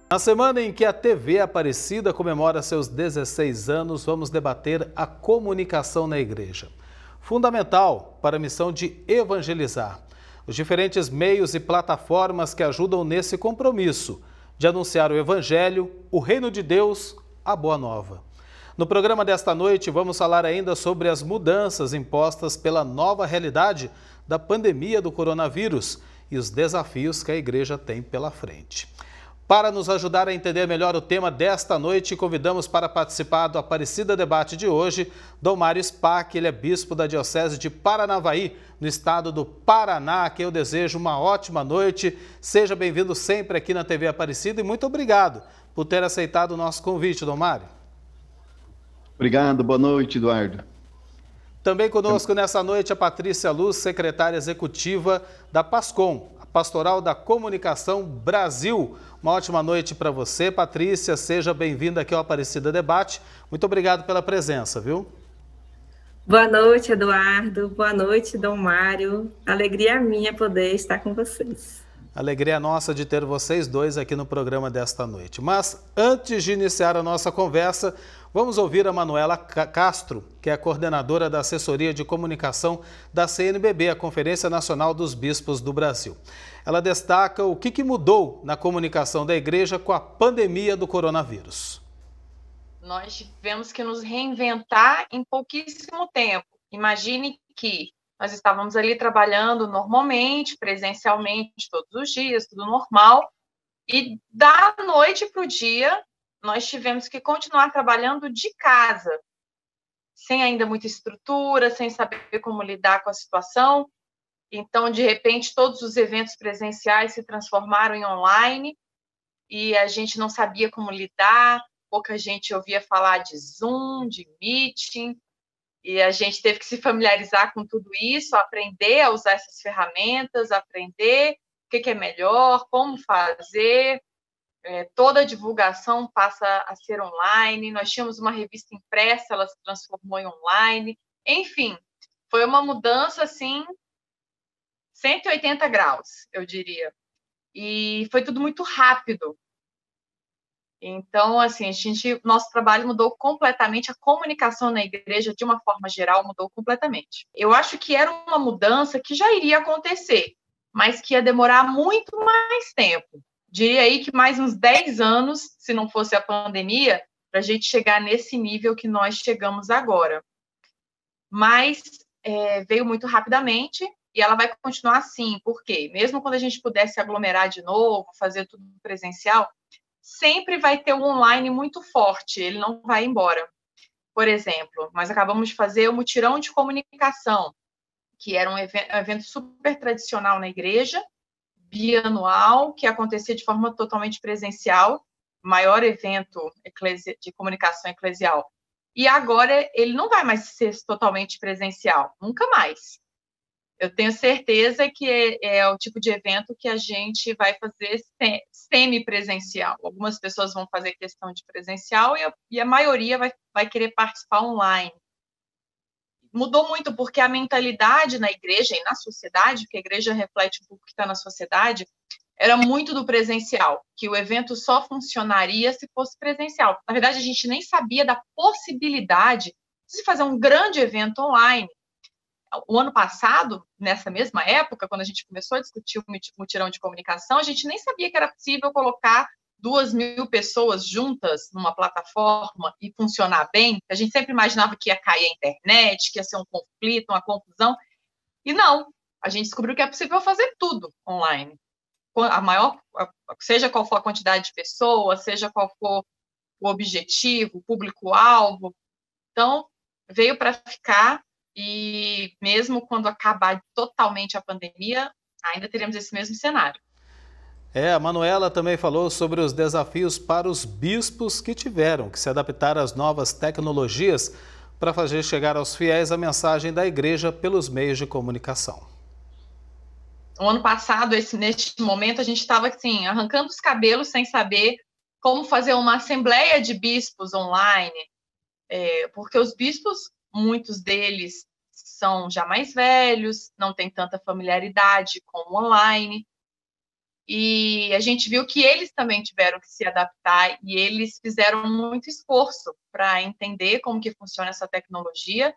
Na semana em que a TV Aparecida comemora seus 16 anos, vamos debater a comunicação na igreja. Fundamental para a missão de evangelizar. Os diferentes meios e plataformas que ajudam nesse compromisso de anunciar o Evangelho, o Reino de Deus, a Boa Nova. No programa desta noite, vamos falar ainda sobre as mudanças impostas pela nova realidade da pandemia do coronavírus e os desafios que a igreja tem pela frente. Para nos ajudar a entender melhor o tema desta noite, convidamos para participar do Aparecida Debate de hoje, Dom Mário Spack, ele é bispo da Diocese de Paranavaí, no estado do Paraná, a quem eu desejo uma ótima noite. Seja bem-vindo sempre aqui na TV Aparecida e muito obrigado por ter aceitado o nosso convite, Dom Mário. Obrigado, boa noite, Eduardo. Também conosco nessa noite a Patrícia Luz, secretária executiva da PASCOM, a Pastoral da Comunicação Brasil. Uma ótima noite para você, Patrícia. Seja bem-vinda aqui ao Aparecida Debate. Muito obrigado pela presença, viu? Boa noite, Eduardo. Boa noite, Dom Mário. Alegria minha poder estar com vocês. Alegria nossa de ter vocês dois aqui no programa desta noite. Mas antes de iniciar a nossa conversa, vamos ouvir a Manuela Castro, que é a coordenadora da Assessoria de Comunicação da CNBB, a Conferência Nacional dos Bispos do Brasil. Ela destaca o que mudou na comunicação da igreja com a pandemia do coronavírus. Nós tivemos que nos reinventar em pouquíssimo tempo. Imagine que nós estávamos ali trabalhando normalmente, presencialmente, todos os dias, tudo normal, e da noite para o dia, nós tivemos que continuar trabalhando de casa, sem ainda muita estrutura, sem saber como lidar com a situação. Então, de repente, todos os eventos presenciais se transformaram em online, e a gente não sabia como lidar, pouca gente ouvia falar de Zoom, de Meeting, e a gente teve que se familiarizar com tudo isso, aprender a usar essas ferramentas, aprender o que é melhor, como fazer. Toda a divulgação passa a ser online. Nós tínhamos uma revista impressa, ela se transformou em online. Enfim, foi uma mudança, assim, 180 graus, eu diria. E foi tudo muito rápido. Então, assim, nosso trabalho mudou completamente, a comunicação na igreja, de uma forma geral, mudou completamente. Eu acho que era uma mudança que já iria acontecer, mas que ia demorar muito mais tempo. Diria aí que mais uns 10 anos, se não fosse a pandemia, para a gente chegar nesse nível que nós chegamos agora. Mas veio muito rapidamente e ela vai continuar assim, porque mesmo quando a gente pudesse aglomerar de novo, fazer tudo presencial, sempre vai ter um online muito forte, ele não vai embora. Por exemplo, nós acabamos de fazer o Mutirão de Comunicação, que era um evento super tradicional na igreja, bianual, que acontecia de forma totalmente presencial, maior evento de comunicação eclesial. E agora ele não vai mais ser totalmente presencial, nunca mais. Eu tenho certeza que é o tipo de evento que a gente vai fazer semi-presencial. Algumas pessoas vão fazer questão de presencial e a maioria vai querer participar online. Mudou muito porque a mentalidade na igreja e na sociedade, porque a igreja reflete um pouco o que está na sociedade, era muito do presencial, que o evento só funcionaria se fosse presencial. Na verdade, a gente nem sabia da possibilidade de se fazer um grande evento online. O ano passado, nessa mesma época, quando a gente começou a discutir o mutirão de comunicação, a gente nem sabia que era possível colocar 2.000 pessoas juntas numa plataforma e funcionar bem. A gente sempre imaginava que ia cair a internet, que ia ser um conflito, uma confusão. E não, a gente descobriu que é possível fazer tudo online. Seja qual for a quantidade de pessoas, seja qual for o objetivo, o público-alvo. Então, veio para ficar. E mesmo quando acabar totalmente a pandemia, ainda teremos esse mesmo cenário. A Manuela também falou sobre os desafios para os bispos que tiveram que se adaptar às novas tecnologias para fazer chegar aos fiéis a mensagem da igreja pelos meios de comunicação. O ano passado, neste momento, a gente estava assim, arrancando os cabelos sem saber como fazer uma assembleia de bispos online, porque os bispos, muitos deles são já mais velhos, não têm tanta familiaridade com o online. e a gente viu que eles também tiveram que se adaptar e eles fizeram muito esforço para entender como que funciona essa tecnologia.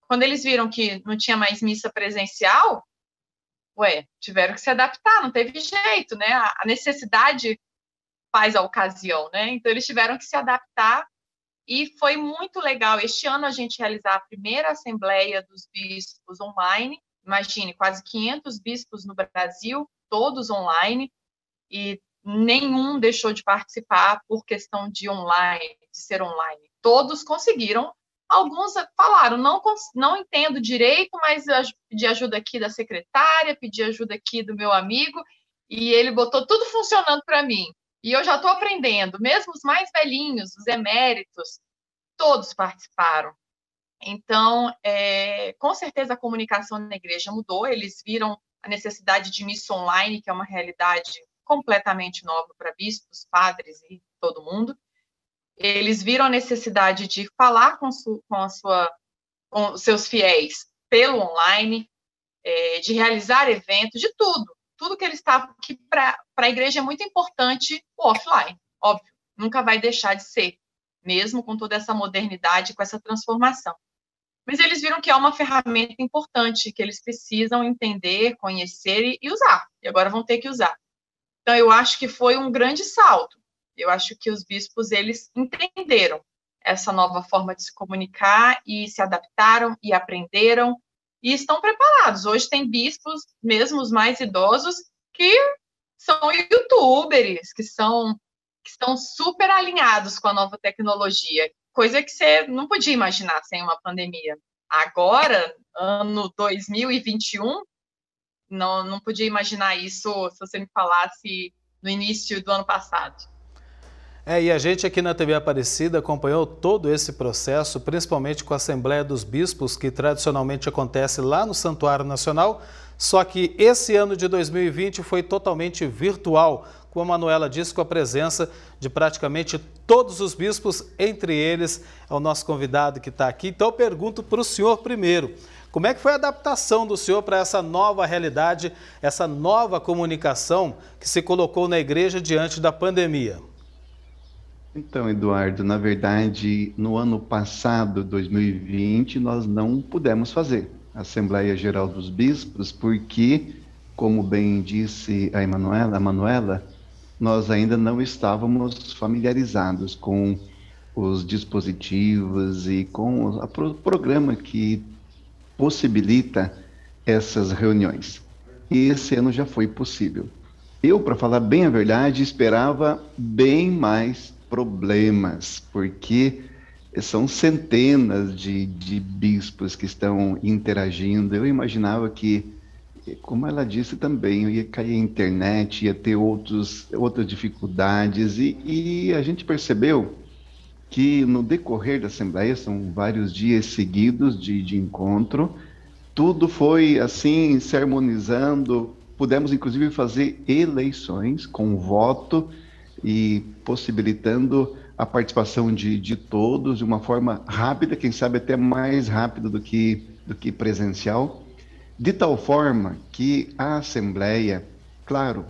Quando eles viram que não tinha mais missa presencial, tiveram que se adaptar, não teve jeito, né? A necessidade faz a ocasião, né? Então, eles tiveram que se adaptar e foi muito legal. Este ano, a gente realizar a primeira Assembleia dos Bispos online. Imagine, quase 500 bispos no Brasil, todos online, e nenhum deixou de participar por questão de online, de ser online. Todos conseguiram. Alguns falaram, não entendo direito, mas eu pedi ajuda aqui da secretária, pedi ajuda aqui do meu amigo, e ele botou tudo funcionando para mim. E eu já estou aprendendo, mesmo os mais velhinhos, os eméritos, todos participaram. Então, com certeza a comunicação na igreja mudou, eles viram a necessidade de missa online, que é uma realidade completamente nova para bispos, padres e todo mundo. Eles viram a necessidade de falar com os seus fiéis pelo online, de realizar eventos, de tudo que eles estavam, que para a igreja é muito importante o offline, óbvio, nunca vai deixar de ser, mesmo com toda essa modernidade, com essa transformação. Mas eles viram que é uma ferramenta importante, que eles precisam entender, conhecer e usar, e agora vão ter que usar. Então, eu acho que foi um grande salto. Eu acho que os bispos, eles entenderam essa nova forma de se comunicar e se adaptaram e aprenderam e estão preparados. Hoje tem bispos, mesmo os mais idosos, que são youtubers, que estão super alinhados com a nova tecnologia, coisa que você não podia imaginar sem uma pandemia. Agora, ano 2021, não podia imaginar isso se você me falasse no início do ano passado. E a gente aqui na TV Aparecida acompanhou todo esse processo, principalmente com a Assembleia dos Bispos, que tradicionalmente acontece lá no Santuário Nacional, só que esse ano de 2020 foi totalmente virtual, como a Manuela disse, com a presença de praticamente todos os bispos, entre eles é o nosso convidado que está aqui. Então eu pergunto para o senhor primeiro, como é que foi a adaptação do senhor para essa nova realidade, essa nova comunicação que se colocou na igreja diante da pandemia? Então, Eduardo, na verdade, no ano passado, 2020, nós não pudemos fazer a Assembleia Geral dos Bispos, porque, como bem disse a Manuela, nós ainda não estávamos familiarizados com os dispositivos e com o programa que possibilita essas reuniões. E esse ano já foi possível. Eu, para falar bem a verdade, esperava bem mais problemas, porque são centenas de bispos que estão interagindo. Eu imaginava que, como ela disse também, ia cair a internet, ia ter outras dificuldades, e a gente percebeu que no decorrer da Assembleia, são vários dias seguidos de encontro, tudo foi assim, se harmonizando. Pudemos inclusive fazer eleições com voto e possibilitando a participação de todos de uma forma rápida, quem sabe até mais rápida do que presencial, de tal forma que a Assembleia, claro,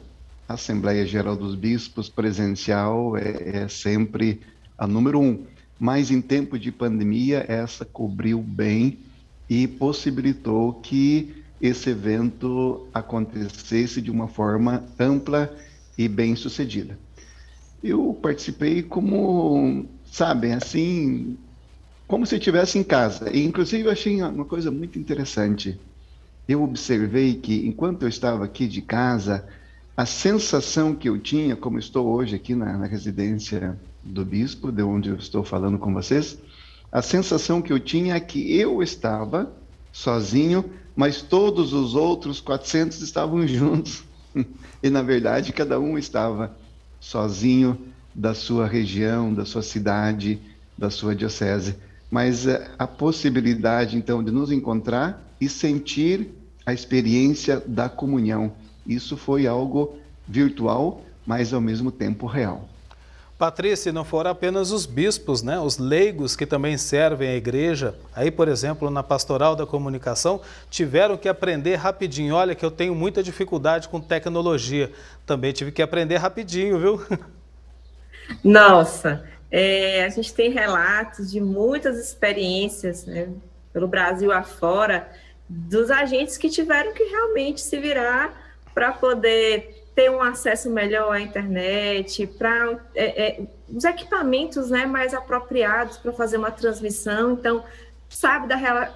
a Assembleia Geral dos Bispos presencial é sempre a número 1, mas em tempo de pandemia essa cobriu bem e possibilitou que esse evento acontecesse de uma forma ampla e bem sucedida. Eu participei como, sabem, assim, como se estivesse em casa. E, inclusive, eu achei uma coisa muito interessante. Eu observei que, enquanto eu estava aqui de casa, a sensação que eu tinha, como estou hoje aqui na residência do bispo, de onde eu estou falando com vocês, a sensação que eu tinha é que eu estava sozinho, mas todos os outros 400 estavam juntos. E, na verdade, cada um estava sozinho da sua região, da sua cidade, da sua diocese. Mas a possibilidade, então, de nos encontrar e sentir a experiência da comunhão. Isso foi algo virtual, mas ao mesmo tempo real. Patrícia, não foram apenas os bispos, né? Os leigos que também servem a igreja, aí, por exemplo, na Pastoral da Comunicação, tiveram que aprender rapidinho. Olha que eu tenho muita dificuldade com tecnologia. Também tive que aprender rapidinho, viu? Nossa, a gente tem relatos de muitas experiências, né, pelo Brasil afora, dos agentes que tiveram que realmente se virar para poder ter um acesso melhor à internet, para os equipamentos, né, mais apropriados para fazer uma transmissão. Então, sabe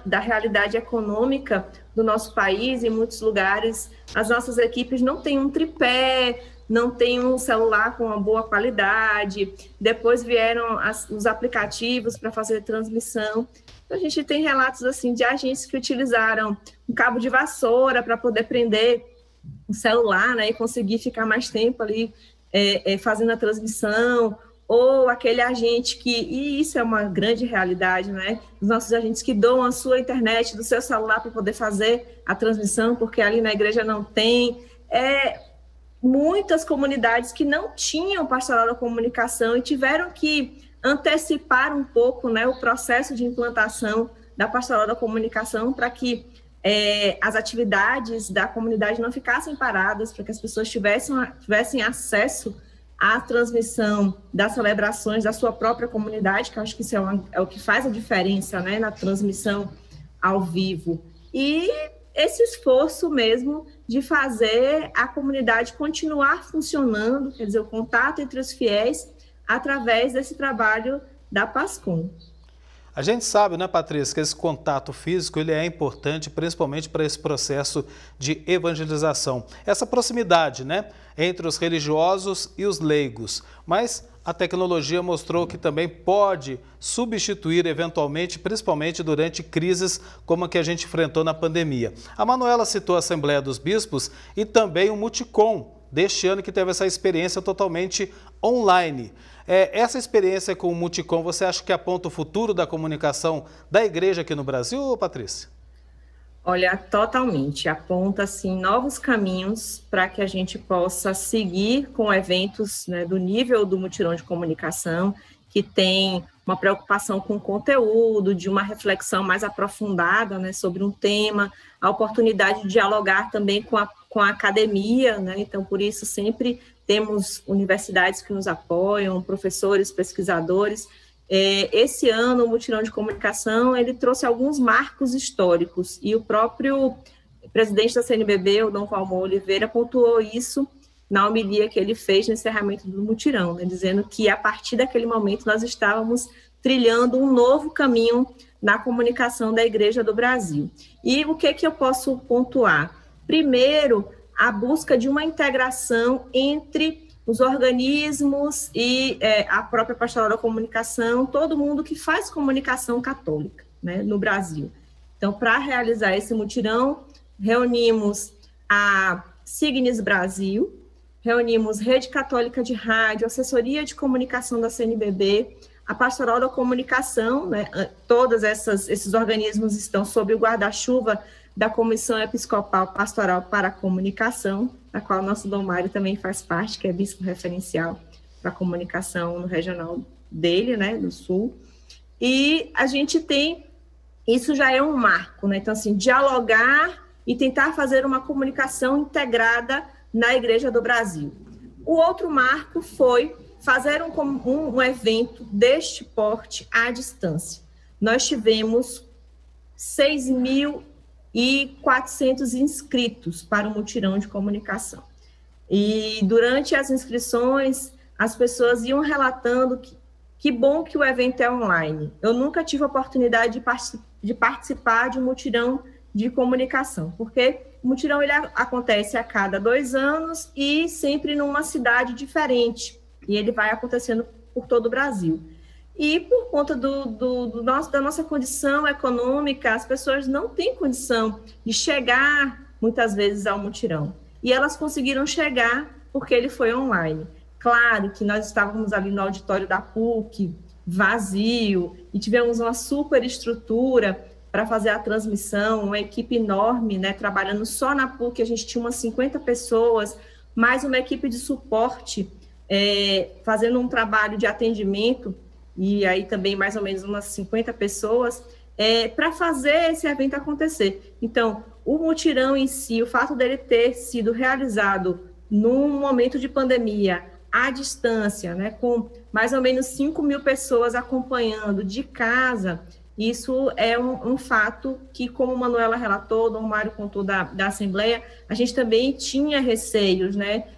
da realidade econômica do nosso país, em muitos lugares, as nossas equipes não têm um tripé, não tem um celular com uma boa qualidade, depois vieram os aplicativos para fazer transmissão. Então, a gente tem relatos assim de agentes que utilizaram um cabo de vassoura para poder prender o celular, né, e conseguir ficar mais tempo ali fazendo a transmissão, ou aquele agente e isso é uma grande realidade, né, os nossos agentes que doam a sua internet do seu celular para poder fazer a transmissão, porque ali na igreja não tem, muitas comunidades que não tinham pastoral da comunicação e tiveram que antecipar um pouco, né, o processo de implantação da pastoral da comunicação para que as atividades da comunidade não ficassem paradas, para que as pessoas tivessem acesso à transmissão das celebrações da sua própria comunidade, que eu acho que isso é o que faz a diferença, né, na transmissão ao vivo. E esse esforço mesmo de fazer a comunidade continuar funcionando, quer dizer, o contato entre os fiéis através desse trabalho da PASCOM. A gente sabe, né, Patrícia, que esse contato físico ele é importante, principalmente para esse processo de evangelização. Essa proximidade, né, entre os religiosos e os leigos. Mas a tecnologia mostrou que também pode substituir eventualmente, principalmente durante crises como a que a gente enfrentou na pandemia. A Manuela citou a Assembleia dos Bispos e também o Multicom, deste ano, que teve essa experiência totalmente online. Essa experiência com o Multicom, você acha que aponta o futuro da comunicação da igreja aqui no Brasil, Patrícia? Olha, totalmente. Aponta, assim, novos caminhos para que a gente possa seguir com eventos, né, do nível do Mutirão de Comunicação, que tem uma preocupação com o conteúdo, de uma reflexão mais aprofundada, né, sobre um tema, a oportunidade de dialogar também com a academia, né? Então, por isso, sempre temos universidades que nos apoiam, professores, pesquisadores. Esse ano, o Mutirão de Comunicação, ele trouxe alguns marcos históricos, e o próprio presidente da CNBB, o Dom Valmor Oliveira, pontuou isso na homilia que ele fez no encerramento do Mutirão, né, dizendo que, a partir daquele momento, nós estávamos trilhando um novo caminho na comunicação da Igreja do Brasil. E o que eu posso pontuar? Primeiro, a busca de uma integração entre os organismos e a própria pastoral da comunicação, todo mundo que faz comunicação católica, né, no Brasil. Então, para realizar esse mutirão, reunimos a Signis Brasil, reunimos Rede Católica de Rádio, Assessoria de Comunicação da CNBB, a Pastoral da Comunicação, né, todos esses organismos estão sob o guarda-chuva da Comissão Episcopal Pastoral para a Comunicação, da qual o nosso Dom Mário também faz parte, que é bispo referencial para a comunicação no regional dele, né, do Sul. E a gente tem, isso já é um marco, né? Então, assim, dialogar e tentar fazer uma comunicação integrada na Igreja do Brasil. O outro marco foi fazer um evento deste porte à distância. Nós tivemos 6.400 inscritos para o Mutirão de Comunicação. E durante as inscrições, as pessoas iam relatando que bom que o evento é online. Eu nunca tive a oportunidade de participar de um mutirão de comunicação, porque o mutirão ele acontece a cada 2 anos e sempre numa cidade diferente, e ele vai acontecendo por todo o Brasil. E por conta da nossa condição econômica, as pessoas não têm condição de chegar, muitas vezes, ao mutirão. E elas conseguiram chegar porque ele foi online. Claro que nós estávamos ali no auditório da PUC, vazio, e tivemos uma super estrutura para fazer a transmissão, uma equipe enorme, né, trabalhando só na PUC, a gente tinha umas 50 pessoas, mais uma equipe de suporte fazendo um trabalho de atendimento, e aí também mais ou menos umas 50 pessoas, para fazer esse evento acontecer. Então, o mutirão em si, o fato dele ter sido realizado num momento de pandemia, à distância, né, com mais ou menos 5.000 pessoas acompanhando de casa, isso é um fato que, como a Manuela relatou, o Dom Mário contou da Assembleia, a gente também tinha receios, né,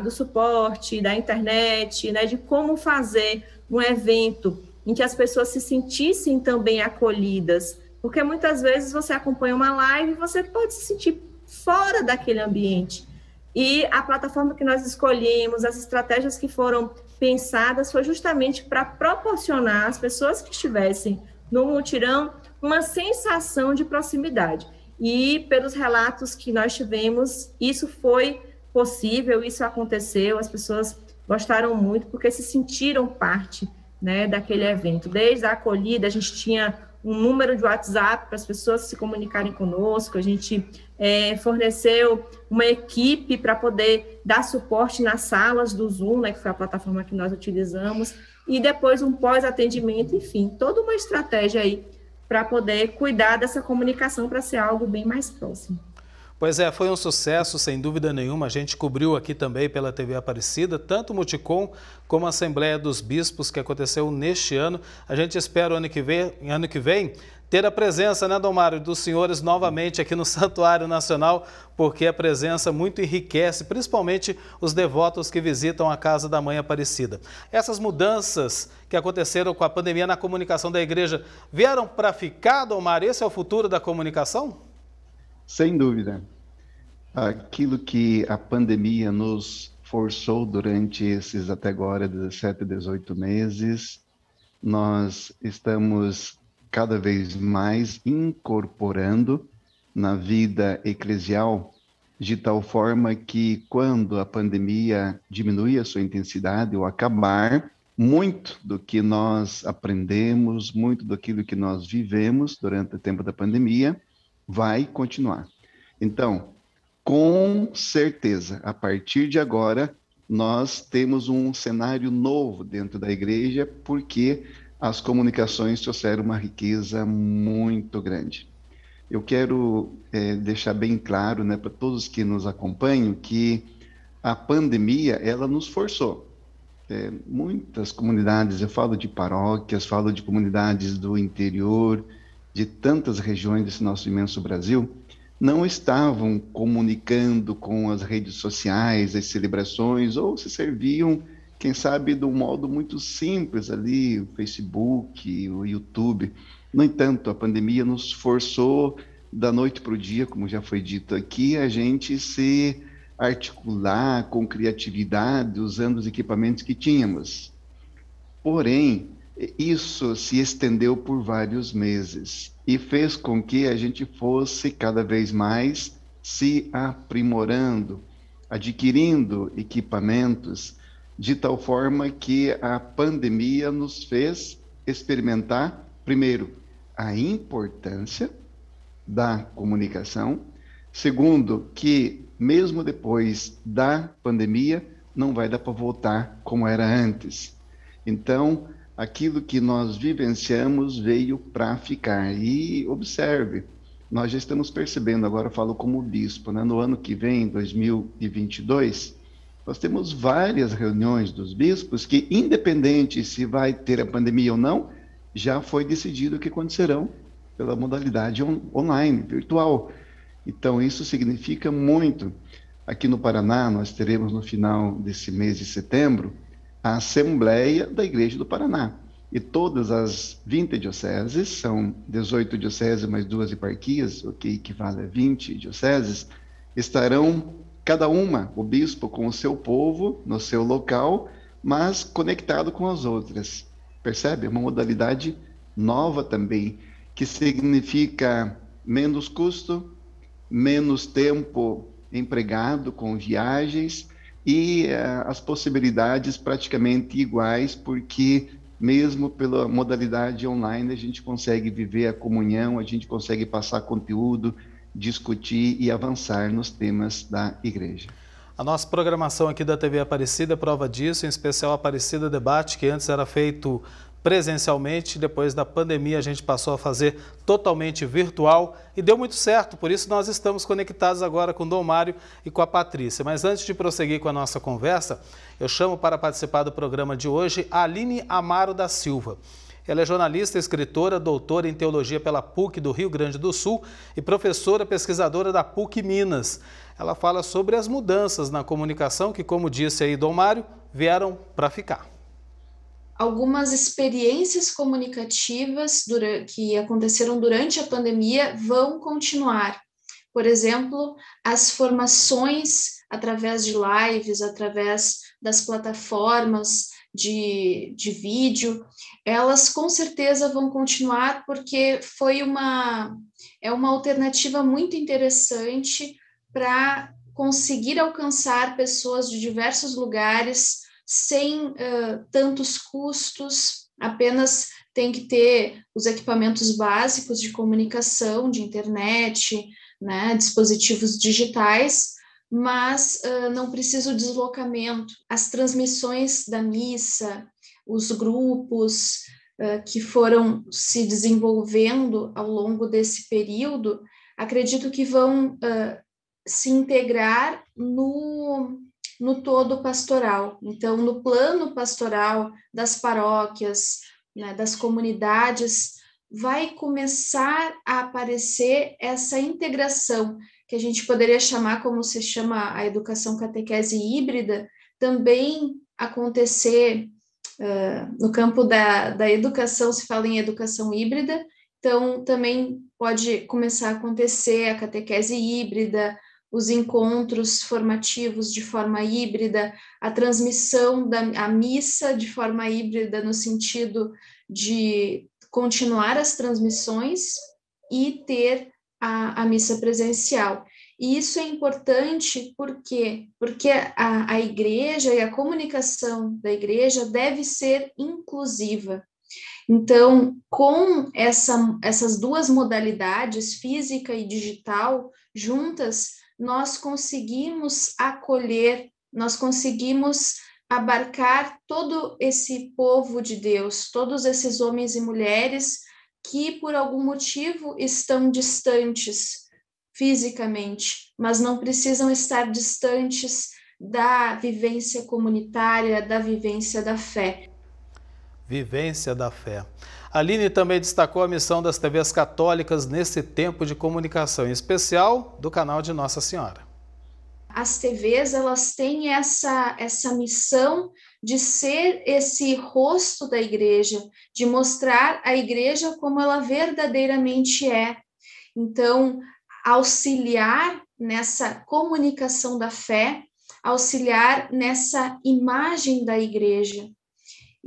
do suporte, da internet, né, de como fazer um evento em que as pessoas se sentissem também acolhidas, porque muitas vezes você acompanha uma live e você pode se sentir fora daquele ambiente. E a plataforma que nós escolhemos, as estratégias que foram pensadas, foi justamente para proporcionar às pessoas que estivessem no mutirão uma sensação de proximidade. E pelos relatos que nós tivemos, isso foi possível, isso aconteceu, as pessoas gostaram muito porque se sentiram parte, né, daquele evento. Desde a acolhida, a gente tinha um número de WhatsApp para as pessoas se comunicarem conosco, a gente forneceu uma equipe para poder dar suporte nas salas do Zoom, né, que foi a plataforma que nós utilizamos, e depois um pós-atendimento, enfim, toda uma estratégia aí para poder cuidar dessa comunicação para ser algo bem mais próximo. Pois é, foi um sucesso, sem dúvida nenhuma. A gente cobriu aqui também pela TV Aparecida, tanto o Muticom como a Assembleia dos Bispos, que aconteceu neste ano. A gente espera o ano que vem ter a presença, né, Dom Mário, dos senhores novamente aqui no Santuário Nacional, porque a presença muito enriquece, principalmente os devotos que visitam a Casa da Mãe Aparecida. Essas mudanças que aconteceram com a pandemia na comunicação da igreja vieram para ficar, Dom Mário? Esse é o futuro da comunicação? Sem dúvida. Aquilo que a pandemia nos forçou durante esses até agora 17, 18 meses, nós estamos cada vez mais incorporando na vida eclesial, de tal forma que quando a pandemia diminuir a sua intensidade ou acabar, muito do que nós aprendemos, muito daquilo que nós vivemos durante o tempo da pandemia, vai continuar. Então, com certeza, a partir de agora, nós temos um cenário novo dentro da igreja, porque as comunicações trouxeram uma riqueza muito grande. Eu quero deixar bem claro, né, para todos que nos acompanham, que a pandemia, ela nos forçou. Muitas comunidades, eu falo de paróquias, falo de comunidades do interior, de tantas regiões desse nosso imenso Brasil, não estavam comunicando com as redes sociais, as celebrações, ou se serviam, quem sabe, de um modo muito simples ali, o Facebook, o YouTube. No entanto, a pandemia nos forçou, da noite para o dia, como já foi dito aqui, a gente se articular com criatividade, usando os equipamentos que tínhamos. Porém, isso se estendeu por vários meses e fez com que a gente fosse cada vez mais se aprimorando, adquirindo equipamentos, de tal forma que a pandemia nos fez experimentar, primeiro, a importância da comunicação, segundo, que mesmo depois da pandemia, não vai dar para voltar como era antes. Então, aquilo que nós vivenciamos veio para ficar. E observe, nós já estamos percebendo, agora eu falo como bispo, né? No ano que vem, 2022, nós temos várias reuniões dos bispos que, independente se vai ter a pandemia ou não, já foi decidido que acontecerão pela modalidade online, virtual. Então, isso significa muito. Aqui no Paraná, nós teremos no final desse mês de setembro, a Assembleia da Igreja do Paraná. E todas as 20 dioceses, são 18 dioceses mais 2 eparquias, o que equivale a 20 dioceses, estarão, cada uma, o bispo com o seu povo, no seu local, mas conectado com as outras. Percebe? É uma modalidade nova também, que significa menos custo, menos tempo empregado com viagens, e as possibilidades praticamente iguais, porque mesmo pela modalidade online a gente consegue viver a comunhão, a gente consegue passar conteúdo, discutir e avançar nos temas da igreja. A nossa programação aqui da TV Aparecida é prova disso, em especial a Aparecida Debate, que antes era feito presencialmente, depois da pandemia a gente passou a fazer totalmente virtual e deu muito certo, por isso nós estamos conectados agora com o Dom Mário e com a Patrícia. Mas antes de prosseguir com a nossa conversa, eu chamo para participar do programa de hoje a Aline Amaro da Silva. Ela é jornalista, escritora, doutora em teologia pela PUC do Rio Grande do Sul e professora pesquisadora da PUC Minas. Ela fala sobre as mudanças na comunicação que, como disse aí Dom Mário, vieram para ficar. Algumas experiências comunicativas que aconteceram durante a pandemia vão continuar. Por exemplo, as formações através de lives, através das plataformas de vídeo, elas com certeza vão continuar porque é uma alternativa muito interessante para conseguir alcançar pessoas de diversos lugares sem tantos custos, apenas tem que ter os equipamentos básicos de comunicação, de internet, né, dispositivos digitais, mas não precisa o deslocamento. As transmissões da missa, os grupos que foram se desenvolvendo ao longo desse período, acredito que vão se integrar no todo pastoral. Então, no plano pastoral das paróquias, né, das comunidades, vai começar a aparecer essa integração, que a gente poderia chamar, como se chama a educação catequese híbrida, também acontecer no campo da educação, se fala em educação híbrida, então também pode começar a acontecer a catequese híbrida, os encontros formativos de forma híbrida, a transmissão da missa de forma híbrida, no sentido de continuar as transmissões e ter a missa presencial. E isso é importante porque a igreja e a comunicação da igreja deve ser inclusiva. Então, com essas duas modalidades, física e digital, juntas, nós conseguimos acolher, nós conseguimos abarcar todo esse povo de Deus, todos esses homens e mulheres que, por algum motivo, estão distantes fisicamente, mas não precisam estar distantes da vivência comunitária, da vivência da fé. Vivência da fé. A Aline também destacou a missão das TVs católicas nesse tempo de comunicação, em especial do canal de Nossa Senhora. As TVs, elas têm essa missão de ser esse rosto da igreja, de mostrar a igreja como ela verdadeiramente é. Então, auxiliar nessa comunicação da fé, auxiliar nessa imagem da igreja.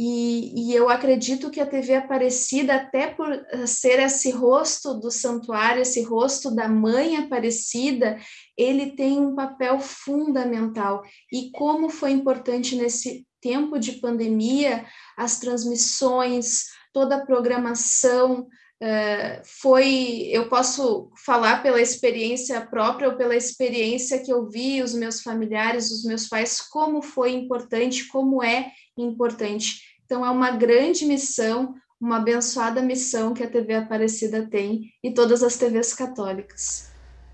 E eu acredito que a TV Aparecida, até por ser esse rosto do santuário, esse rosto da Mãe Aparecida, ele tem um papel fundamental. E como foi importante nesse tempo de pandemia, as transmissões, toda a programação, eu posso falar pela experiência própria ou pela experiência que eu vi, os meus familiares, os meus pais, como foi importante, como é importante. Então, é uma grande missão, uma abençoada missão que a TV Aparecida tem e todas as TVs católicas.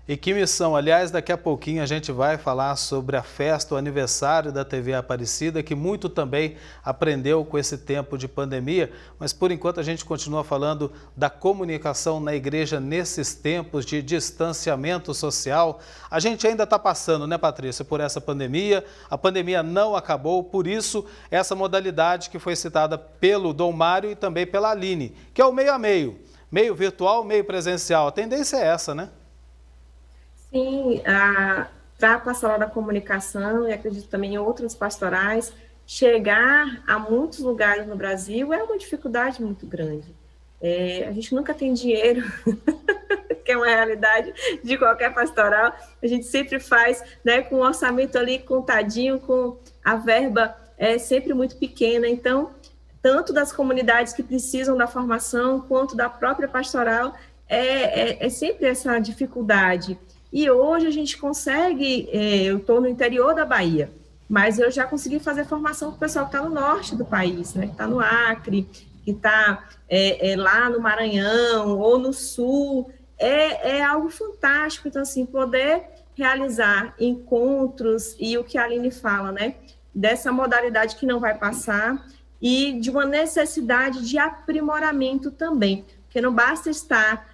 E que missão? Aliás, daqui a pouquinho a gente vai falar sobre a festa, o aniversário da TV Aparecida, que muito também aprendeu com esse tempo de pandemia, mas por enquanto a gente continua falando da comunicação na igreja nesses tempos de distanciamento social. A gente ainda está passando, né, Patrícia, por essa pandemia, a pandemia não acabou, por isso essa modalidade que foi citada pelo Dom Mário e também pela Aline, que é o meio a meio, meio virtual, meio presencial. A tendência é essa, né? Sim, para a pastoral da comunicação, e acredito também em outras pastorais, chegar a muitos lugares no Brasil é uma dificuldade muito grande. A gente nunca tem dinheiro, que é uma realidade de qualquer pastoral. A gente sempre faz, né, com o orçamento ali contadinho, com a verba sempre muito pequena. Então, tanto das comunidades que precisam da formação, quanto da própria pastoral, é sempre essa dificuldade. E hoje a gente consegue, eu estou no interior da Bahia, mas eu já consegui fazer formação com o pessoal que está no norte do país, né? Que está no Acre, que está lá no Maranhão ou no Sul. É algo fantástico. Então, assim, poder realizar encontros e o que a Aline fala, né? Dessa modalidade que não vai passar e de uma necessidade de aprimoramento também, porque não basta estar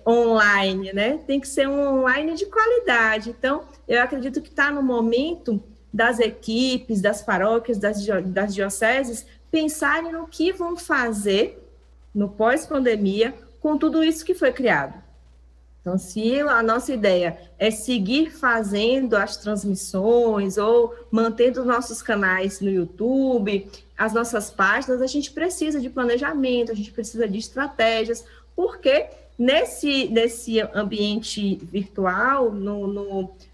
online, né? Tem que ser um online de qualidade. Então, eu acredito que está no momento das equipes, das paróquias, das dioceses, pensarem no que vão fazer no pós-pandemia com tudo isso que foi criado. Então, se a nossa ideia é seguir fazendo as transmissões ou mantendo os nossos canais no YouTube, as nossas páginas, a gente precisa de planejamento, a gente precisa de estratégias, porque nesse ambiente virtual,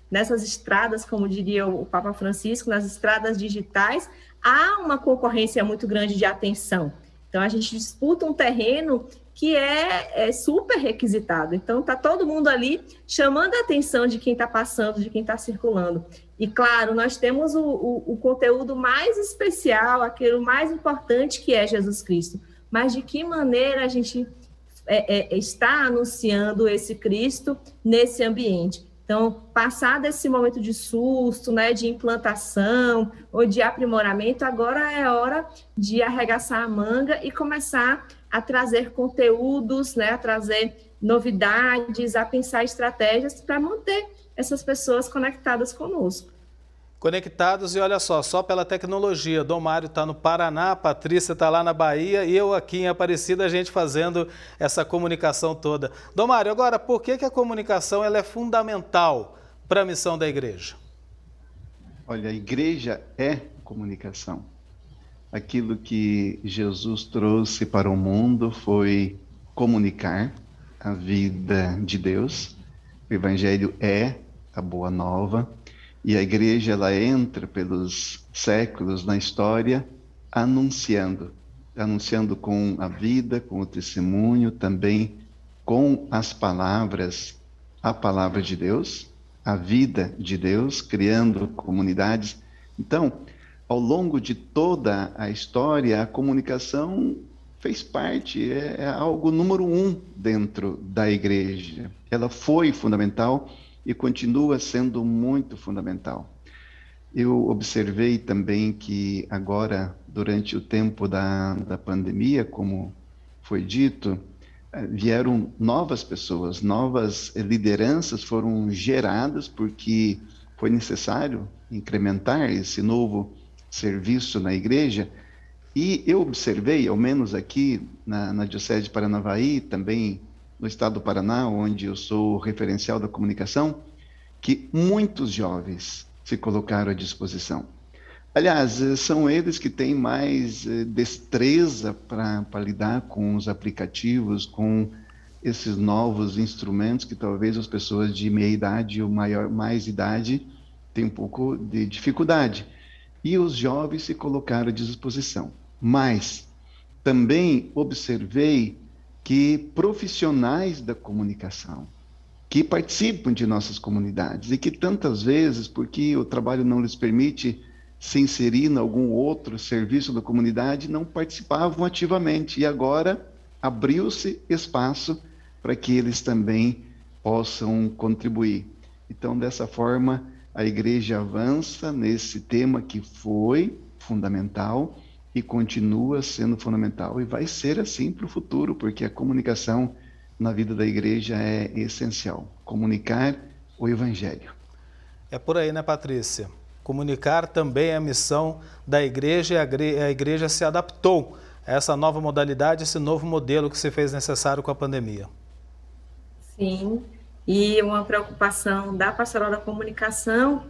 nessas estradas, como diria o Papa Francisco, nas estradas digitais, há uma concorrência muito grande de atenção. Então, a gente disputa um terreno que é super requisitado. Então, está todo mundo ali chamando a atenção de quem está passando, de quem está circulando. E, claro, nós temos o conteúdo mais especial, aquele mais importante, que é Jesus Cristo. Mas de que maneira a gente está anunciando esse Cristo nesse ambiente? Então, passado esse momento de susto, né, de implantação ou de aprimoramento, agora é hora de arregaçar a manga e começar a trazer conteúdos, né, a trazer novidades, a pensar estratégias para manter essas pessoas conectadas conosco. Conectados, e olha só pela tecnologia, Dom Mário está no Paraná, a Patrícia está lá na Bahia e eu aqui em Aparecida, a gente fazendo essa comunicação toda. Dom Mário, agora, por que a comunicação ela é fundamental para a missão da igreja? Olha, a igreja é comunicação. Aquilo que Jesus trouxe para o mundo foi comunicar a vida de Deus. O Evangelho é a boa nova. E a igreja, ela entra pelos séculos na história anunciando com a vida, com o testemunho, também com as palavras, a palavra de Deus, a vida de Deus, criando comunidades. Então, ao longo de toda a história, a comunicação fez parte, é algo número 1 dentro da igreja. Ela foi fundamental e continua sendo muito fundamental. Eu observei também que agora, durante o tempo da pandemia, como foi dito, vieram novas pessoas, novas lideranças foram geradas porque foi necessário incrementar esse novo serviço na igreja. E eu observei, ao menos aqui na Diocese de Paranavaí, também no estado do Paraná, onde eu sou referencial da comunicação, que muitos jovens se colocaram à disposição. Aliás, são eles que têm mais destreza para lidar com os aplicativos, com esses novos instrumentos que talvez as pessoas de meia idade ou mais idade têm um pouco de dificuldade. E os jovens se colocaram à disposição. Mas também observei que profissionais da comunicação, que participam de nossas comunidades e que tantas vezes, porque o trabalho não lhes permite se inserir em algum outro serviço da comunidade, não participavam ativamente. E agora abriu-se espaço para que eles também possam contribuir. Então, dessa forma, a igreja avança nesse tema que foi fundamental e continua sendo fundamental. E vai ser assim para o futuro, porque a comunicação na vida da igreja é essencial. Comunicar o Evangelho. É por aí, né, Patrícia? Comunicar também é a missão da igreja e a igreja se adaptou a essa nova modalidade, esse novo modelo que se fez necessário com a pandemia. Sim, e uma preocupação da Pastoral da Comunicação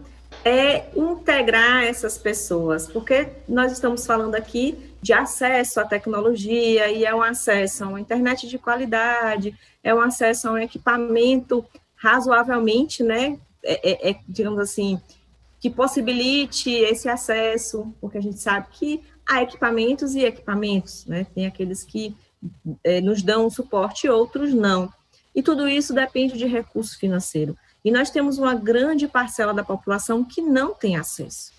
é integrar essas pessoas, porque nós estamos falando aqui de acesso à tecnologia, e é um acesso a uma internet de qualidade, é um acesso a um equipamento razoavelmente, né, digamos assim, que possibilite esse acesso, porque a gente sabe que há equipamentos e equipamentos, né, tem aqueles que nos dão suporte e outros não. E tudo isso depende de recurso financeiro. E nós temos uma grande parcela da população que não tem acesso.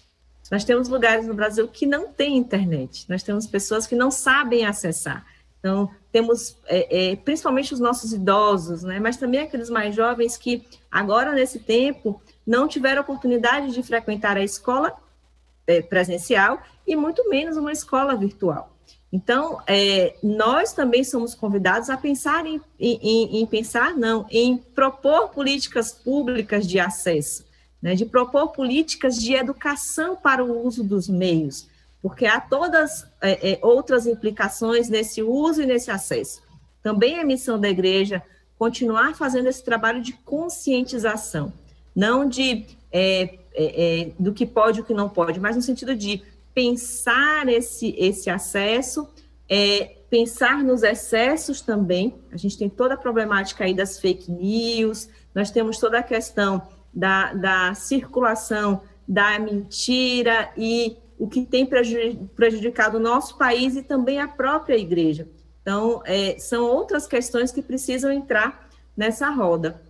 Nós temos lugares no Brasil que não tem internet, nós temos pessoas que não sabem acessar. Então, temos principalmente os nossos idosos, né, mas também aqueles mais jovens que agora, nesse tempo, não tiveram oportunidade de frequentar a escola presencial e muito menos uma escola virtual. Então, nós também somos convidados a pensar em propor políticas públicas de acesso, né, de propor políticas de educação para o uso dos meios, porque há todas outras implicações nesse uso e nesse acesso. Também é missão da igreja continuar fazendo esse trabalho de conscientização, não do que pode e o que não pode, mas no sentido de pensar esse acesso, pensar nos excessos também. A gente tem toda a problemática aí das fake news, nós temos toda a questão da circulação da mentira e o que tem prejudicado o nosso país e também a própria igreja. Então, são outras questões que precisam entrar nessa roda.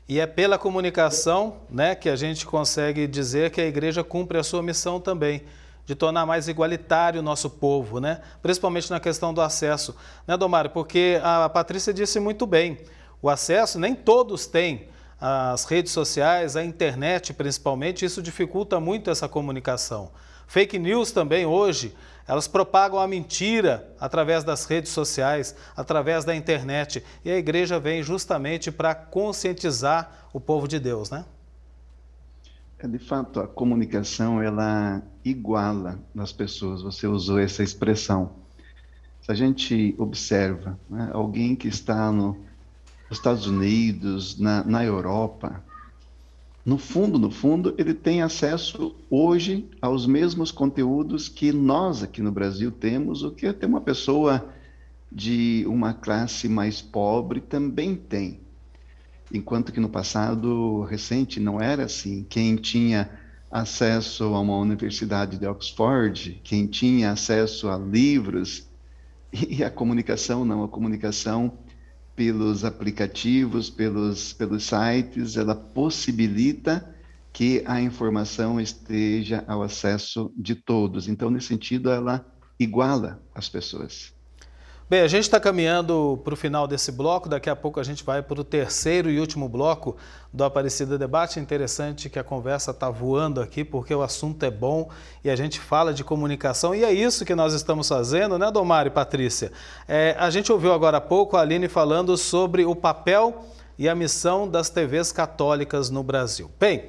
E é pela comunicação, né, que a gente consegue dizer que a igreja cumpre a sua missão também, de tornar mais igualitário o nosso povo, né? Principalmente na questão do acesso, né, Domário? Porque a Patrícia disse muito bem, o acesso nem todos têm, as redes sociais, a internet principalmente, isso dificulta muito essa comunicação. Fake news também hoje, elas propagam a mentira através das redes sociais, através da internet. E a igreja vem justamente para conscientizar o povo de Deus, né? De fato, a comunicação, ela iguala as pessoas. Você usou essa expressão. Se a gente observa, né, alguém que está nos Estados Unidos, na Europa, no fundo, ele tem acesso hoje aos mesmos conteúdos que nós aqui no Brasil temos, o que até uma pessoa de uma classe mais pobre também tem. Enquanto que no passado recente não era assim. Quem tinha acesso a uma universidade de Oxford, quem tinha acesso a livros, e a comunicação não, a comunicação pelos aplicativos, pelos sites, ela possibilita que a informação esteja ao acesso de todos. Então, nesse sentido, ela iguala as pessoas. Bem, a gente está caminhando para o final desse bloco, daqui a pouco a gente vai para o terceiro e último bloco do Aparecida Debate. É interessante que a conversa está voando aqui, porque o assunto é bom e a gente fala de comunicação e é isso que nós estamos fazendo, né, Domário e Patrícia? A gente ouviu agora há pouco a Aline falando sobre o papel e a missão das TVs católicas no Brasil. Bem,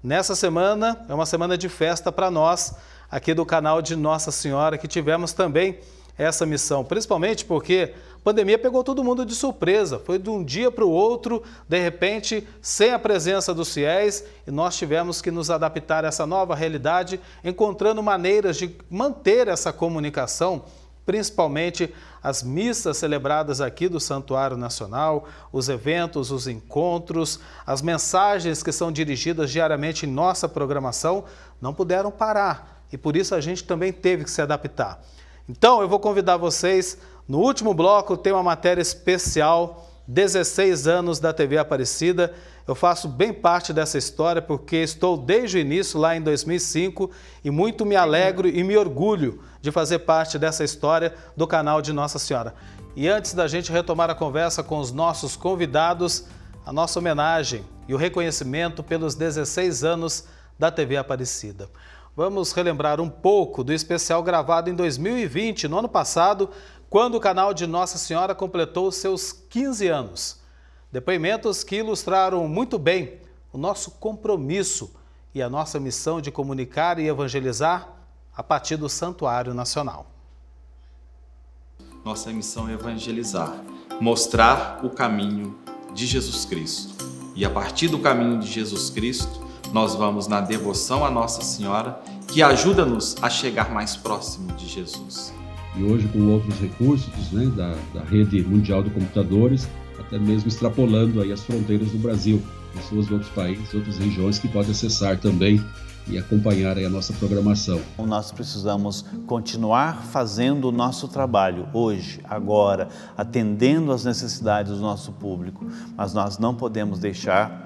nessa semana é uma semana de festa para nós, aqui do canal de Nossa Senhora, que tivemos também essa missão, principalmente porque a pandemia pegou todo mundo de surpresa, foi de um dia para o outro, de repente, sem a presença dos fiéis, e nós tivemos que nos adaptar a essa nova realidade, encontrando maneiras de manter essa comunicação, principalmente as missas celebradas aqui do Santuário Nacional, os eventos, os encontros, as mensagens que são dirigidas diariamente em nossa programação, não puderam parar, e por isso a gente também teve que se adaptar. Então, eu vou convidar vocês, no último bloco tem uma matéria especial, 16 anos da TV Aparecida. Eu faço bem parte dessa história porque estou desde o início, lá em 2005, e muito me alegro e me orgulho de fazer parte dessa história do canal de Nossa Senhora. E antes da gente retomar a conversa com os nossos convidados, a nossa homenagem e o reconhecimento pelos 16 anos da TV Aparecida. Vamos relembrar um pouco do especial gravado em 2020, no ano passado, quando o canal de Nossa Senhora completou seus 15 anos. Depoimentos que ilustraram muito bem o nosso compromisso e a nossa missão de comunicar e evangelizar a partir do Santuário Nacional. Nossa missão é evangelizar, mostrar o caminho de Jesus Cristo. E a partir do caminho de Jesus Cristo, nós vamos na devoção à Nossa Senhora, que ajuda-nos a chegar mais próximo de Jesus. E hoje, com outros recursos, né, da rede mundial de computadores, até mesmo extrapolando aí as fronteiras do Brasil, pessoas de outros países, outras regiões que podem acessar também e acompanhar aí a nossa programação. Nós precisamos continuar fazendo o nosso trabalho hoje, agora, atendendo às necessidades do nosso público, mas nós não podemos deixar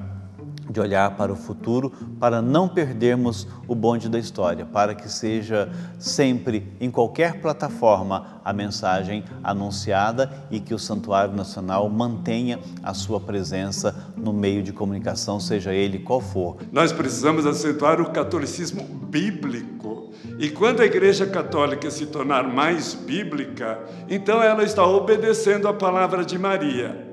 de olhar para o futuro, para não perdermos o bonde da história, para que seja sempre, em qualquer plataforma, a mensagem anunciada e que o Santuário Nacional mantenha a sua presença no meio de comunicação, seja ele qual for. Nós precisamos acentuar o catolicismo bíblico. E quando a Igreja Católica se tornar mais bíblica, então ela está obedecendo a palavra de Maria.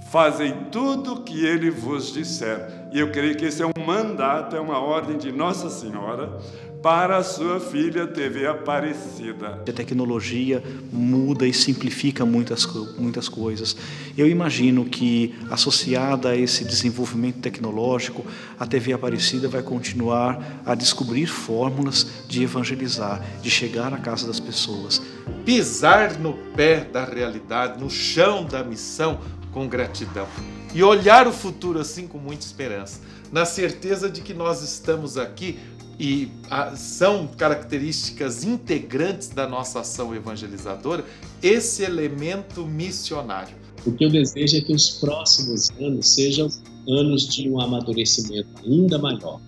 Fazem tudo o que ele vos disser. E eu creio que esse é um mandato, é uma ordem de Nossa Senhora para a sua filha TV Aparecida. A tecnologia muda e simplifica muitas coisas. Eu imagino que, associada a esse desenvolvimento tecnológico, a TV Aparecida vai continuar a descobrir fórmulas de evangelizar, de chegar à casa das pessoas. Pisar no pé da realidade, no chão da missão, com gratidão. E olhar o futuro assim com muita esperança, na certeza de que nós estamos aqui e são características integrantes da nossa ação evangelizadora, esse elemento missionário. O que eu desejo é que os próximos anos sejam anos de um amadurecimento ainda maior,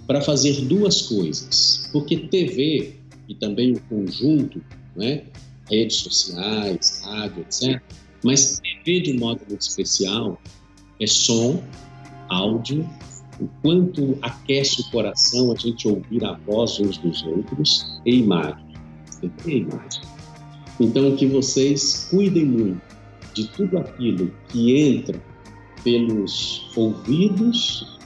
para fazer duas coisas, porque TV e também o conjunto, né, redes sociais, rádio, etc., mas TV, de um modo muito especial, é som, áudio, o quanto aquece o coração a gente ouvir a voz uns dos outros, e imagem. Sempre é imagem. Então, que vocês cuidem muito de tudo aquilo que entra pelos ouvidos,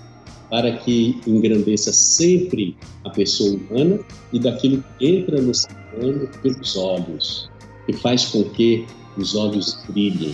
para que engrandeça sempre a pessoa humana, e daquilo que entra no ser humano pelos olhos, que faz com que os olhos brilhem.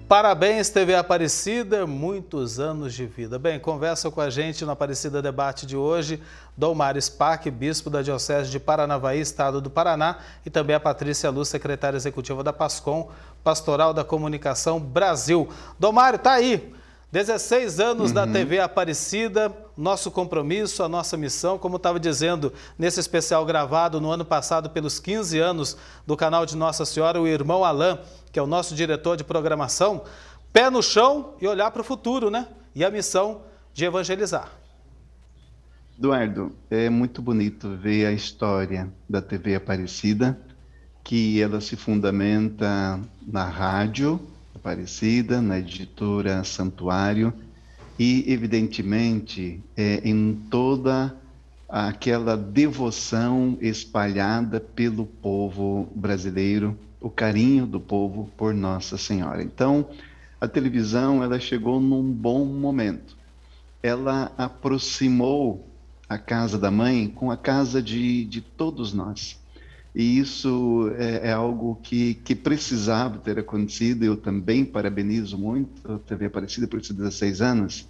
Parabéns, TV Aparecida, muitos anos de vida. Bem, conversa com a gente no Aparecida Debate de hoje, Dom Mário Spack, bispo da Diocese de Paranavaí, Estado do Paraná, e também a Patrícia Luz, secretária executiva da PASCOM, Pastoral da Comunicação Brasil. Dom Mário, tá aí, 16 anos da TV Aparecida, nosso compromisso, a nossa missão, como estava dizendo nesse especial gravado no ano passado pelos 15 anos do canal de Nossa Senhora, o irmão Alain, que é o nosso diretor de programação, pé no chão e olhar para o futuro, né? E a missão de evangelizar. Eduardo, é muito bonito ver a história da TV Aparecida, que ela se fundamenta na rádio Aparecida, na editora Santuário e, evidentemente, em toda aquela devoção espalhada pelo povo brasileiro, o carinho do povo por Nossa Senhora. Então, a televisão, ela chegou num bom momento. Ela aproximou a casa da mãe com a casa de todos nós. E isso é algo que precisava ter acontecido. Eu também parabenizo muito a TV Aparecida por esses 16 anos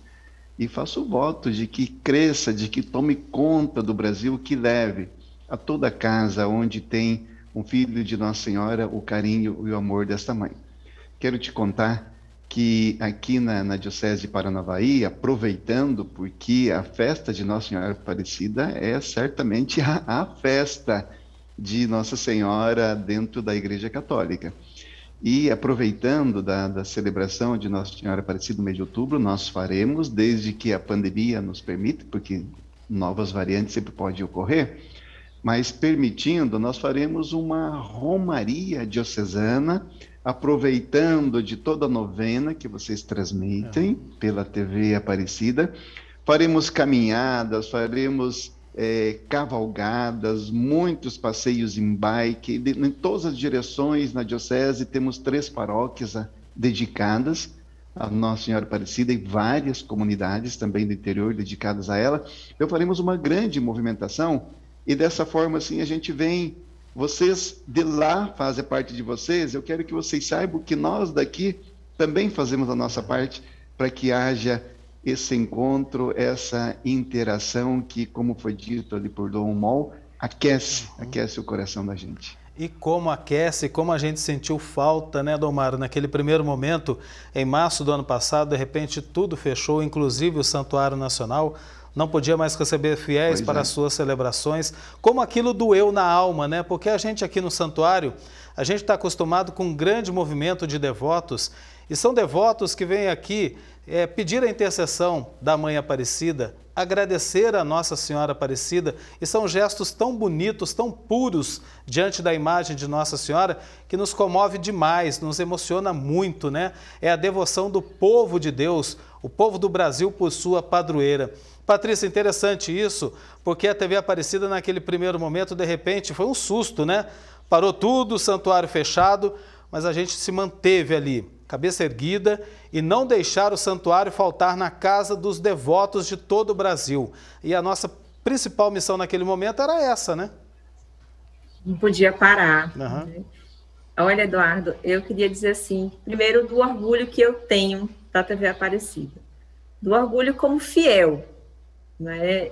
e faço o voto de que cresça, de que tome conta do Brasil, que leve a toda casa onde tem um filho de Nossa Senhora o carinho e o amor desta mãe. Quero te contar que aqui na Diocese de Paranavaí, aproveitando, porque a festa de Nossa Senhora Aparecida é certamente a festa de Nossa Senhora dentro da Igreja Católica. E aproveitando da celebração de Nossa Senhora Aparecida no mês de outubro, nós faremos, desde que a pandemia nos permite, porque novas variantes sempre podem ocorrer, mas permitindo, nós faremos uma romaria diocesana, aproveitando de toda a novena que vocês transmitem pela TV Aparecida. Faremos caminhadas, faremos cavalgadas, muitos passeios em bike, em todas as direções na Diocese. Temos 3 paróquias dedicadas a Nossa Senhora Aparecida e várias comunidades também do interior dedicadas a ela. Então faremos uma grande movimentação e dessa forma assim a gente vem, vocês de lá fazem parte de vocês, eu quero que vocês saibam que nós daqui também fazemos a nossa parte para que haja esse encontro, essa interação que, como foi dito ali por Dom Mol, aquece o coração da gente. E como aquece, como a gente sentiu falta, né, Dom Mário, naquele primeiro momento, em março do ano passado, de repente tudo fechou, inclusive o Santuário Nacional, não podia mais receber fiéis para as suas celebrações, como aquilo doeu na alma, né? Porque a gente aqui no santuário, a gente está acostumado com um grande movimento de devotos, e são devotos que vêm aqui pedir a intercessão da Mãe Aparecida, agradecer a Nossa Senhora Aparecida, e são gestos tão bonitos, tão puros diante da imagem de Nossa Senhora, que nos comove demais, nos emociona muito, né? É a devoção do povo de Deus, o povo do Brasil por sua padroeira. Patrícia, interessante isso, porque a TV Aparecida naquele primeiro momento, de repente, foi um susto, né? Parou tudo, o santuário fechado, mas a gente se manteve ali, cabeça erguida, e não deixar o santuário faltar na casa dos devotos de todo o Brasil. E a nossa principal missão naquele momento era essa, né? Não podia parar. Uhum. Olha, Eduardo, eu queria dizer assim, primeiro do orgulho que eu tenho da TV Aparecida, do orgulho como fiel, né?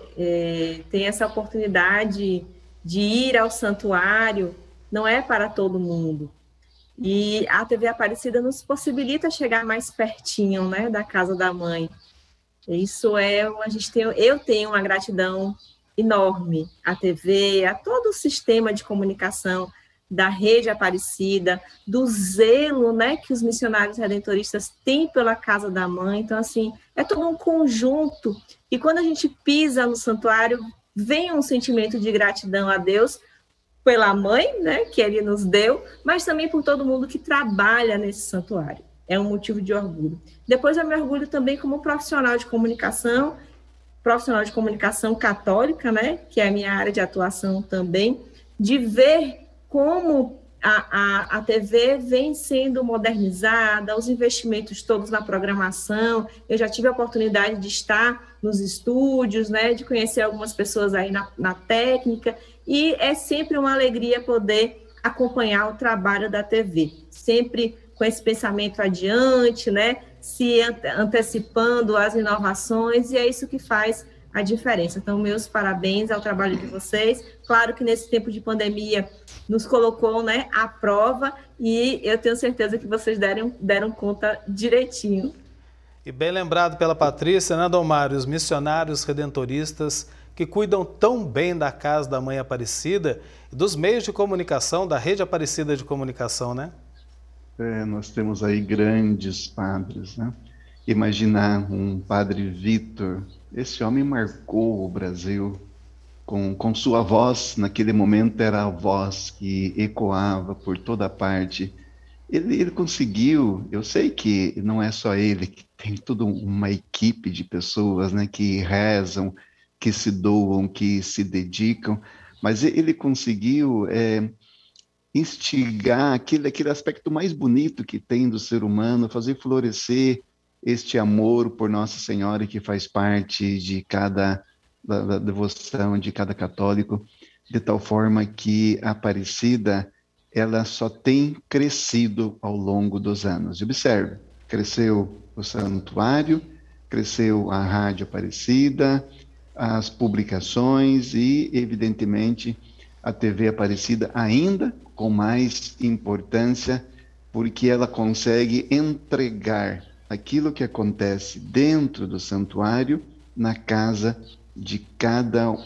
Tem essa oportunidade de ir ao santuário, não é para todo mundo. E a TV Aparecida nos possibilita chegar mais pertinho, né, da casa da mãe. Isso eu tenho uma gratidão enorme à TV, a todo o sistema de comunicação da Rede Aparecida, do zelo, né, que os missionários redentoristas têm pela casa da mãe. Então, assim, é todo um conjunto. E quando a gente pisa no santuário, vem um sentimento de gratidão a Deus pela mãe, né, que ele nos deu, mas também por todo mundo que trabalha nesse santuário. É um motivo de orgulho. Depois eu me orgulho também como profissional de comunicação católica, né, que é a minha área de atuação também, de ver como a TV vem sendo modernizada, os investimentos todos na programação. Eu já tive a oportunidade de estar nos estúdios, né, de conhecer algumas pessoas aí na técnica, e é sempre uma alegria poder acompanhar o trabalho da TV, sempre com esse pensamento adiante, né, se antecipando às inovações, e é isso que faz a diferença. Então, meus parabéns ao trabalho de vocês. Claro que nesse tempo de pandemia nos colocou, né, à prova, e eu tenho certeza que vocês deram conta direitinho. E bem lembrado pela Patrícia, né, Dom Mário, os missionários redentoristas que cuidam tão bem da casa da Mãe Aparecida e dos meios de comunicação, da Rede Aparecida de Comunicação, né? Nós temos aí grandes padres, né? Imaginar um padre Vitor, esse homem marcou o Brasil com sua voz, naquele momento era a voz que ecoava por toda parte. Ele conseguiu, eu sei que não é só ele, que tem toda uma equipe de pessoas, né, que rezam, que se doam, que se dedicam, mas ele conseguiu instigar aquele aspecto mais bonito que tem do ser humano, fazer florescer este amor por Nossa Senhora que faz parte de cada da devoção de cada católico, de tal forma que a Aparecida ela só tem crescido ao longo dos anos. Observe, cresceu o santuário, cresceu a Rádio Aparecida, as publicações e, evidentemente, a TV Aparecida ainda com mais importância, porque ela consegue entregar aquilo que acontece dentro do santuário na casa de cada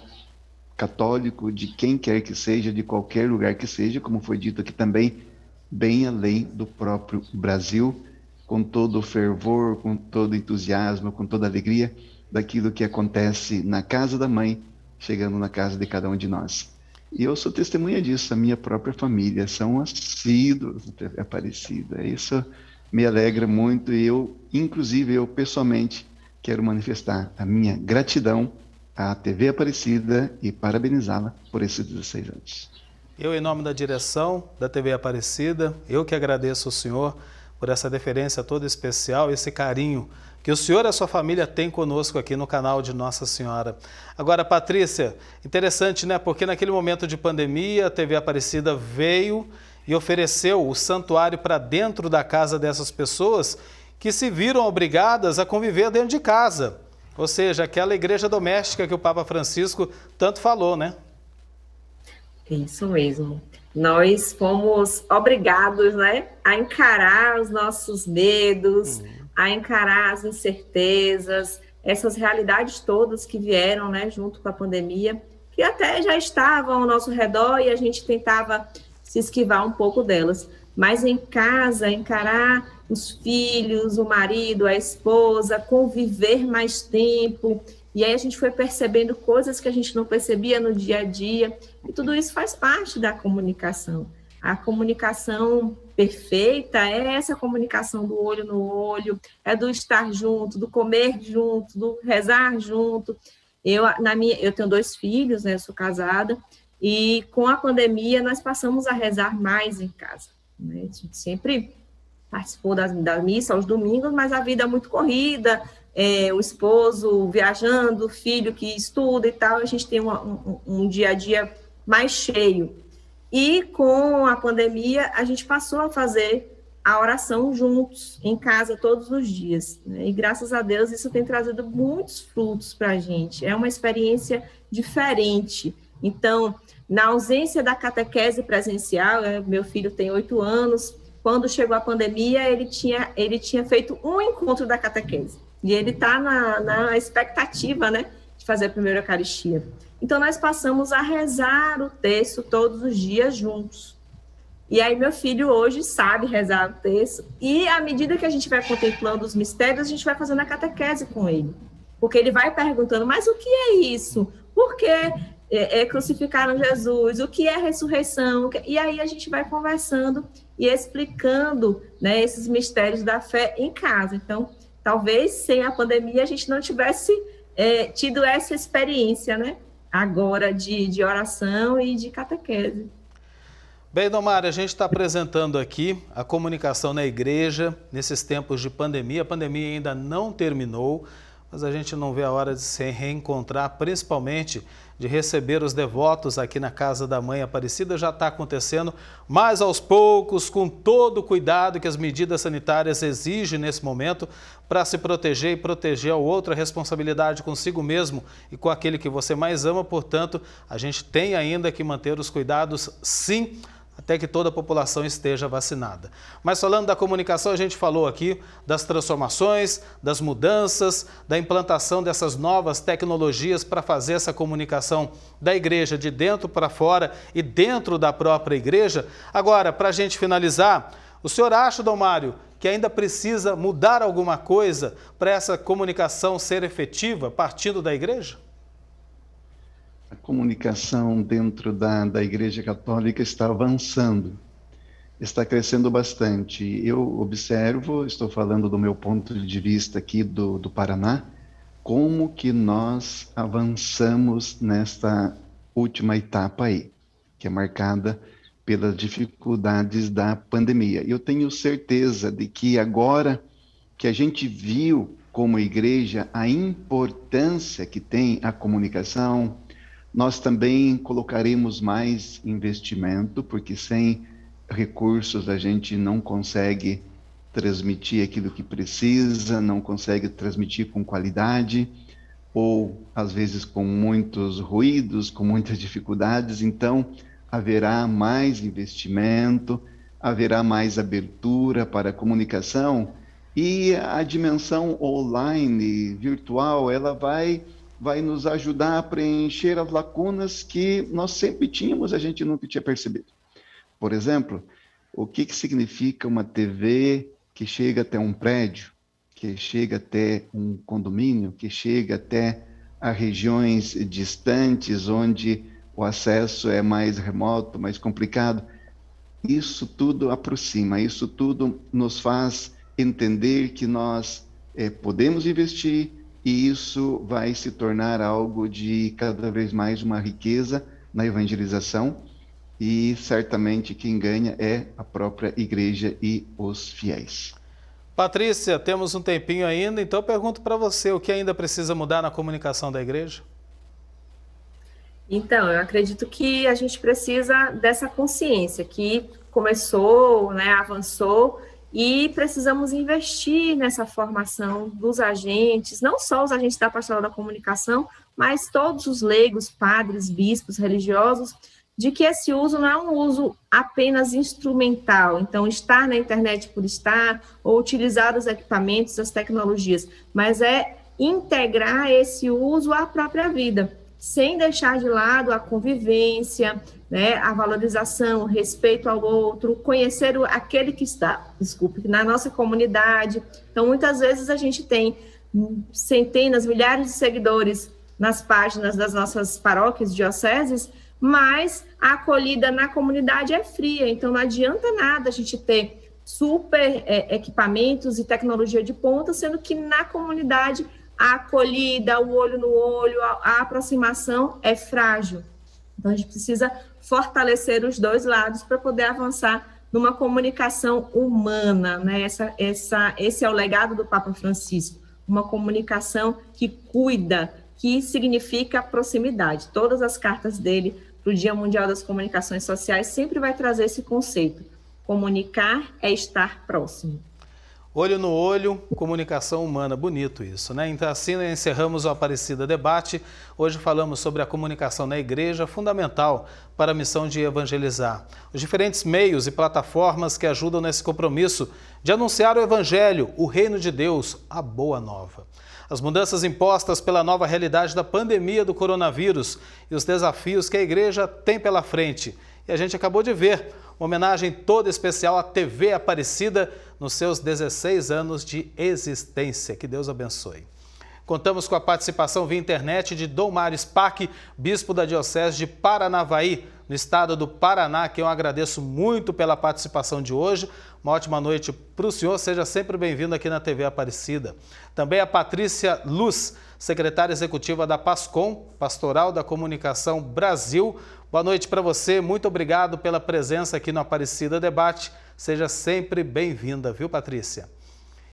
católico, de quem quer que seja, de qualquer lugar que seja, como foi dito aqui também, bem além do próprio Brasil, com todo o fervor, com todo o entusiasmo, com toda a alegria daquilo que acontece na casa da mãe, chegando na casa de cada um de nós. E eu sou testemunha disso, a minha própria família são assíduos da TV Aparecida. Isso me alegra muito e inclusive eu pessoalmente quero manifestar a minha gratidão à TV Aparecida e parabenizá-la por esses 16 anos. Eu, em nome da direção da TV Aparecida, eu que agradeço ao senhor por essa deferência toda especial, esse carinho que o senhor e a sua família têm conosco aqui no canal de Nossa Senhora. Agora, Patrícia, interessante, né? Porque naquele momento de pandemia, a TV Aparecida veio e ofereceu o santuário para dentro da casa dessas pessoas que se viram obrigadas a conviver dentro de casa. Ou seja, aquela igreja doméstica que o Papa Francisco tanto falou, né? Isso mesmo. Nós fomos obrigados, né, a encarar os nossos medos, a encarar as incertezas, essas realidades todas que vieram, né, junto com a pandemia, que até já estavam ao nosso redor e a gente tentava se esquivar um pouco delas. Mas em casa, encarar os filhos, o marido, a esposa, conviver mais tempo. E aí a gente foi percebendo coisas que a gente não percebia no dia a dia. E tudo isso faz parte da comunicação. A comunicação perfeita é essa comunicação do olho no olho, é do estar junto, do comer junto, do rezar junto. Eu tenho 2 filhos, né, eu sou casada, e com a pandemia nós passamos a rezar mais em casa. Né? A gente sempre participou da missa aos domingos, mas a vida é muito corrida, o esposo viajando, o filho que estuda e tal, a gente tem um dia a dia mais cheio. E com a pandemia, a gente passou a fazer a oração juntos, em casa, todos os dias. Né? E graças a Deus, isso tem trazido muitos frutos para a gente. É uma experiência diferente. Então, na ausência da catequese presencial, meu filho tem 8 anos, quando chegou a pandemia, ele tinha feito um encontro da catequese. E ele está na expectativa, né, de fazer a primeira Eucaristia. Então, nós passamos a rezar o texto todos os dias juntos. E aí, meu filho hoje sabe rezar o texto. E, à medida que a gente vai contemplando os mistérios, a gente vai fazendo a catequese com ele. Porque ele vai perguntando, mas o que é isso? Por que crucificaram Jesus? O que é ressurreição? E aí, a gente vai conversando e explicando, né, esses mistérios da fé em casa. Então, talvez sem a pandemia a gente não tivesse tido essa experiência, né? Agora de oração e de catequese. Bem, Domária, a gente está apresentando aqui a comunicação na igreja nesses tempos de pandemia. A pandemia ainda não terminou, mas a gente não vê a hora de se reencontrar, principalmente de receber os devotos aqui na Casa da Mãe Aparecida. Já está acontecendo, mas aos poucos, com todo o cuidado que as medidas sanitárias exigem nesse momento para se proteger e proteger ao outro, a responsabilidade consigo mesmo e com aquele que você mais ama. Portanto, a gente tem ainda que manter os cuidados, sim, até que toda a população esteja vacinada. Mas falando da comunicação, a gente falou aqui das transformações, das mudanças, da implantação dessas novas tecnologias para fazer essa comunicação da igreja de dentro para fora e dentro da própria igreja. Agora, para a gente finalizar, o senhor acha, Dom Mário, que ainda precisa mudar alguma coisa para essa comunicação ser efetiva partindo da igreja? A comunicação dentro da Igreja Católica está avançando, está crescendo bastante. Eu observo, estou falando do meu ponto de vista aqui do Paraná, como que nós avançamos nesta última etapa aí, que é marcada pelas dificuldades da pandemia. Eu tenho certeza de que agora que a gente viu como igreja a importância que tem a comunicação, nós também colocaremos mais investimento, porque sem recursos a gente não consegue transmitir aquilo que precisa, não consegue transmitir com qualidade, ou às vezes com muitos ruídos, com muitas dificuldades. Então, haverá mais investimento, haverá mais abertura para a comunicação, e a dimensão online, virtual, ela vai nos ajudar a preencher as lacunas que nós sempre tínhamos, a gente nunca tinha percebido. Por exemplo, o que significa uma TV que chega até um prédio, que chega até um condomínio, que chega até a regiões distantes, onde o acesso é mais remoto, mais complicado? Isso tudo aproxima, isso tudo nos faz entender que nós podemos investir, e isso vai se tornar algo de cada vez mais uma riqueza na evangelização, e certamente quem ganha é a própria igreja e os fiéis. Patrícia, temos um tempinho ainda, então eu pergunto para você, o que ainda precisa mudar na comunicação da igreja? Então, eu acredito que a gente precisa dessa consciência que começou, né, avançou, e precisamos investir nessa formação dos agentes, não só os agentes da Pastoral da Comunicação, mas todos os leigos, padres, bispos, religiosos, de que esse uso não é um uso apenas instrumental, então estar na internet por estar, ou utilizar os equipamentos, as tecnologias, mas é integrar esse uso à própria vida, sem deixar de lado a convivência, né, a valorização, o respeito ao outro, conhecer aquele que está, na nossa comunidade. Então, muitas vezes a gente tem centenas, milhares de seguidores nas páginas das nossas paróquias, dioceses, mas a acolhida na comunidade é fria, então não adianta nada a gente ter super equipamentos e tecnologia de ponta, sendo que na comunidade a acolhida, o olho no olho, a aproximação é frágil. Então a gente precisa fortalecer os dois lados para poder avançar numa comunicação humana, né? Esse é o legado do Papa Francisco, uma comunicação que cuida, que significa proximidade. Todas as cartas dele para o Dia Mundial das Comunicações Sociais sempre vai trazer esse conceito. Comunicar é estar próximo. Olho no olho, comunicação humana, bonito isso, né? Então assim encerramos o Aparecida Debate. Hoje falamos sobre a comunicação na igreja, fundamental para a missão de evangelizar. Os diferentes meios e plataformas que ajudam nesse compromisso de anunciar o Evangelho, o Reino de Deus, a Boa Nova. As mudanças impostas pela nova realidade da pandemia do coronavírus e os desafios que a igreja tem pela frente. E a gente acabou de ver uma homenagem toda especial à TV Aparecida nos seus 16 anos de existência. Que Deus abençoe. Contamos com a participação via internet de Dom Mário Spack, bispo da Diocese de Paranavaí, no estado do Paraná, que eu agradeço muito pela participação de hoje. Uma ótima noite para o senhor, seja sempre bem-vindo aqui na TV Aparecida. Também a Patrícia Luz, secretária executiva da PASCOM, Pastoral da Comunicação Brasil. Boa noite para você, muito obrigado pela presença aqui no Aparecida Debate. Seja sempre bem-vinda, viu, Patrícia?